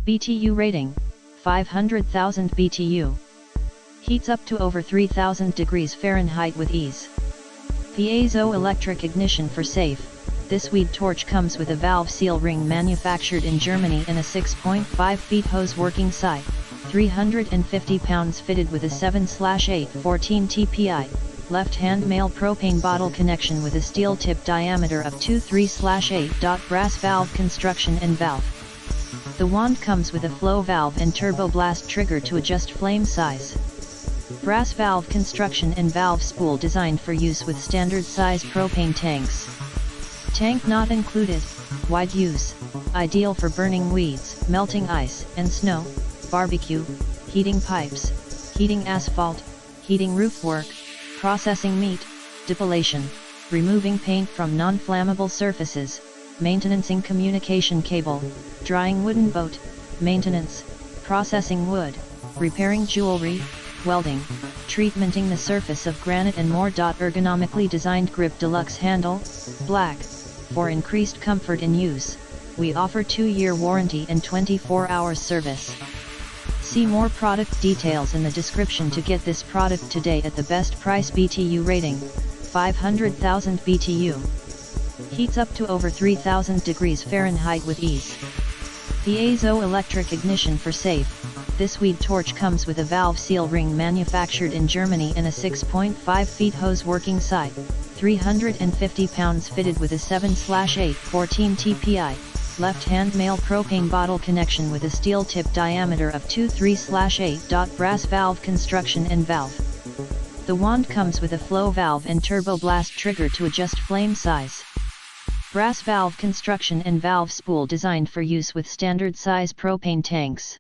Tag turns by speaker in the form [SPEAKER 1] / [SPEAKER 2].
[SPEAKER 1] BTU rating, 500,000 BTU. Heats up to over 3000 degrees Fahrenheit with ease. Piezo electric ignition for safe. This weed torch comes with a valve seal ring manufactured in Germany in a 6.5 feet hose working site, 350 pounds fitted with a 7/8 14 TPI, left-hand male propane bottle connection with a steel tip diameter of 23/8. Brass valve construction and valve. The wand comes with a flow valve and turbo blast trigger to adjust flame size. Brass valve construction and valve spool designed for use with standard size propane tanks. Tank not included, wide use, ideal for burning weeds, melting ice and snow, barbecue, heating pipes, heating asphalt, heating roof work, processing meat, depilation, removing paint from non-flammable surfaces, maintaining communication cable, drying wooden boat, maintenance, processing wood, repairing jewelry, welding, treatmenting the surface of granite and more. Ergonomically designed grip deluxe handle, black. For increased comfort in use, we offer 2-year warranty and 24-hour service. See more product details in the description to get this product today at the best price. BTU rating, 500,000 BTU. Heats up to over 3000 degrees Fahrenheit with ease. Piezo electric ignition for safe. This weed torch comes with a valve seal ring manufactured in Germany in a 6.5 feet hose working site, 350 pounds fitted with a 7/8 14 TPI, left-hand male propane bottle connection with a steel tip diameter of 23/8. Brass valve construction and valve. The wand comes with a flow valve and turbo blast trigger to adjust flame size. Brass valve construction and valve spool designed for use with standard size propane tanks.